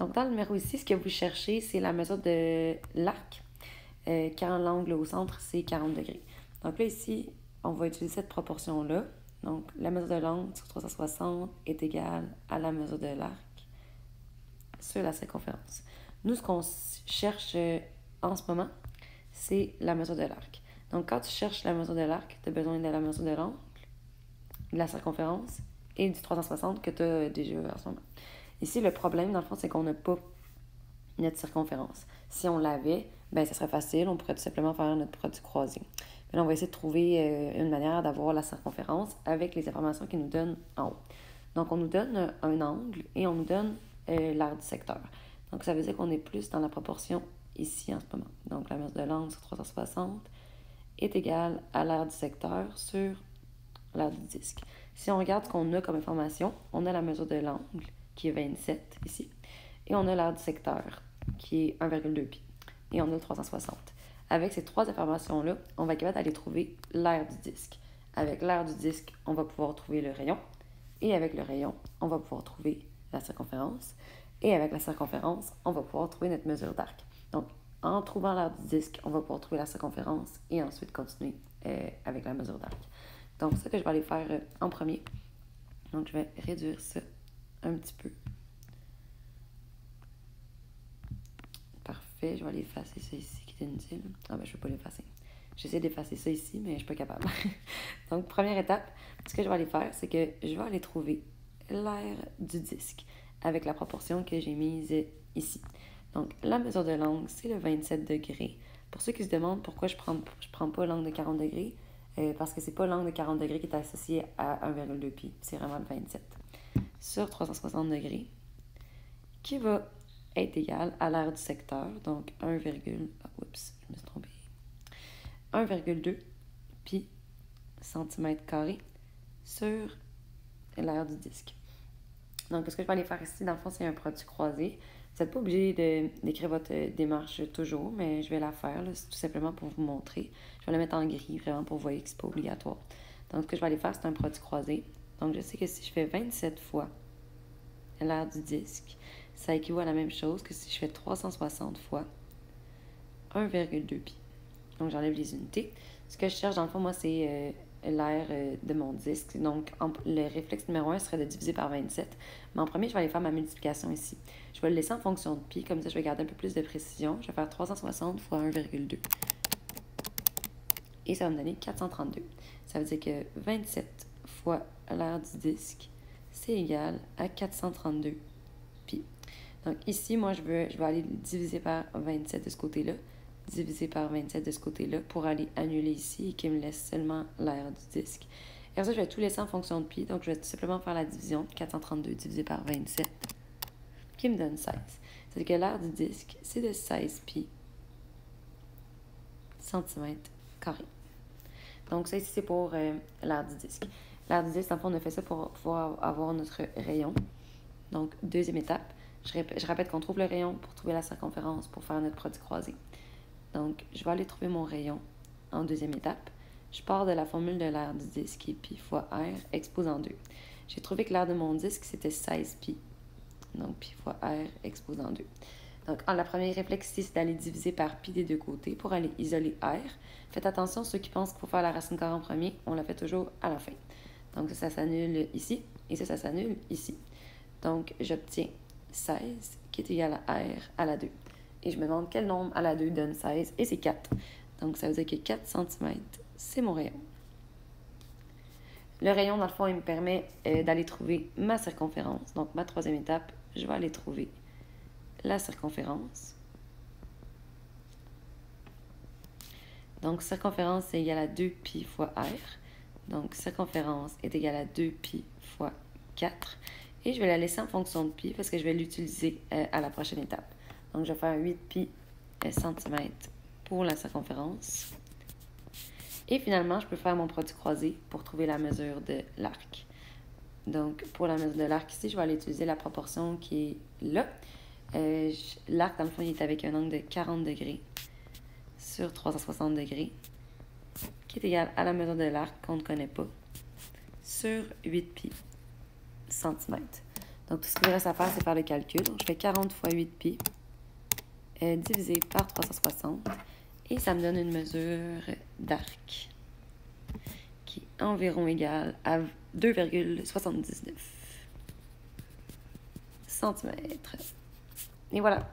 Donc, dans le numéro ici, ce que vous cherchez, c'est la mesure de l'arc quand l'angle au centre, c'est 40 degrés. Donc là, ici, on va utiliser cette proportion-là. Donc, la mesure de l'angle sur 360 est égale à la mesure de l'arc sur la circonférence. Nous, ce qu'on cherche en ce moment, c'est la mesure de l'arc. Donc, quand tu cherches la mesure de l'arc, tu as besoin de la mesure de l'angle, de la circonférence et du 360 que tu as déjà en ce moment. Ici, le problème, dans le fond, c'est qu'on n'a pas notre circonférence. Si on l'avait, ben ça serait facile, on pourrait tout simplement faire notre produit croisé. Mais là, on va essayer de trouver une manière d'avoir la circonférence avec les informations qu'ils nous donnent en haut. Donc, on nous donne un angle et on nous donne l'aire du secteur. Donc, ça veut dire qu'on est plus dans la proportion ici en ce moment. Donc, la mesure de l'angle sur 360 est égale à l'aire du secteur sur l'aire du disque. Si on regarde ce qu'on a comme information, on a la mesure de l'angle qui est 27 ici. Et on a l'aire du secteur, qui est 1,2 pi. Et on a le 360. Avec ces trois informations-là, on va être capable d'aller trouver l'aire du disque. Avec l'aire du disque, on va pouvoir trouver le rayon. Et avec le rayon, on va pouvoir trouver la circonférence. Et avec la circonférence, on va pouvoir trouver notre mesure d'arc. Donc, en trouvant l'aire du disque, on va pouvoir trouver la circonférence et ensuite continuer avec la mesure d'arc. Donc, c'est ça que je vais aller faire en premier. Donc, je vais réduire ça un petit peu. Parfait, je vais aller effacer ça ici qui est inutile. Ah ben, je ne vais pas l'effacer. J'essaie d'effacer ça ici, mais je ne suis pas capable. Donc, première étape, ce que je vais aller faire, c'est que je vais aller trouver l'aire du disque avec la proportion que j'ai mise ici. Donc, la mesure de l'angle, c'est le 27 degrés. Pour ceux qui se demandent pourquoi je prends pas l'angle de 40 degrés, parce que c'est pas l'angle de 40 degrés qui est associé à 1,2 pi, c'est vraiment le 27. Sur 360 degrés, qui va est égal à l'aire du secteur, donc 1,2 pi centimètre carré sur l'aire du disque. Donc, ce que je vais aller faire ici, dans le fond, c'est un produit croisé. Vous n'êtes pas obligé d'écrire votre démarche toujours, mais je vais la faire, là, tout simplement pour vous montrer. Je vais la mettre en gris, vraiment, pour vous voyez que ce n'est pas obligatoire. Donc, ce que je vais aller faire, c'est un produit croisé. Donc, je sais que si je fais 27 fois l'aire du disque, ça équivaut à la même chose que si je fais 360 fois 1,2 pi. Donc, j'enlève les unités. Ce que je cherche, dans le fond, moi, c'est l'aire de mon disque. Donc, le réflexe numéro 1 serait de diviser par 27. Mais en premier, je vais aller faire ma multiplication ici. Je vais le laisser en fonction de pi. Comme ça, je vais garder un peu plus de précision. Je vais faire 360 fois 1,2. Et ça va me donner 432. Ça veut dire que 27 fois l'aire du disque, c'est égal à 432 pi. Donc ici, moi, je vais aller diviser par 27 de ce côté-là, diviser par 27 de ce côté-là pour aller annuler ici et qui me laisse seulement l'aire du disque. Et après ça, je vais tout laisser en fonction de pi. Donc, je vais tout simplement faire la division. 432 divisé par 27 qui me donne 16. C'est-à-dire que l'aire du disque, c'est de 16 pi centimètres carrés. Donc, ça ici, c'est pour l'aire du disque. L'aire du disque, dans le fond, on a fait ça pour pouvoir avoir notre rayon. Donc, deuxième étape. Je répète qu'on trouve le rayon pour trouver la circonférence pour faire notre produit croisé. Donc, je vais aller trouver mon rayon en deuxième étape. Je pars de la formule de l'aire du disque qui est pi fois r exposant 2. J'ai trouvé que l'aire de mon disque, c'était 16 pi. Donc, pi fois r exposant 2. Donc, la première réflexe ici, c'est d'aller diviser par pi des deux côtés pour aller isoler r. Faites attention, ceux qui pensent qu'il faut faire la racine carrée en premier, on la fait toujours à la fin. Donc, ça s'annule ici et ça s'annule ici. Donc, j'obtiens 16 qui est égal à r à la 2. Et je me demande quel nombre à la 2 donne 16, et c'est 4. Donc, ça veut dire que 4 cm, c'est mon rayon. Le rayon, dans le fond, il me permet d'aller trouver ma circonférence. Donc, ma troisième étape, je vais aller trouver la circonférence. Donc, circonférence, c'est égal à 2 pi fois r. Donc, circonférence est égal à 2 pi fois 4. Et je vais la laisser en fonction de pi parce que je vais l'utiliser à la prochaine étape. Donc, je vais faire 8 pi centimètres pour la circonférence. Et finalement, je peux faire mon produit croisé pour trouver la mesure de l'arc. Donc, pour la mesure de l'arc ici, je vais aller utiliser la proportion qui est là. L'arc, dans le fond, il est avec un angle de 40 degrés sur 360 degrés, qui est égal à la mesure de l'arc qu'on ne connaît pas, sur 8 pi centimètres. Donc, tout ce qu'il me reste à faire, c'est faire le calcul. Donc, je fais 40 fois 8 pi divisé par 360. Et ça me donne une mesure d'arc qui est environ égale à 2,79 cm. Et voilà.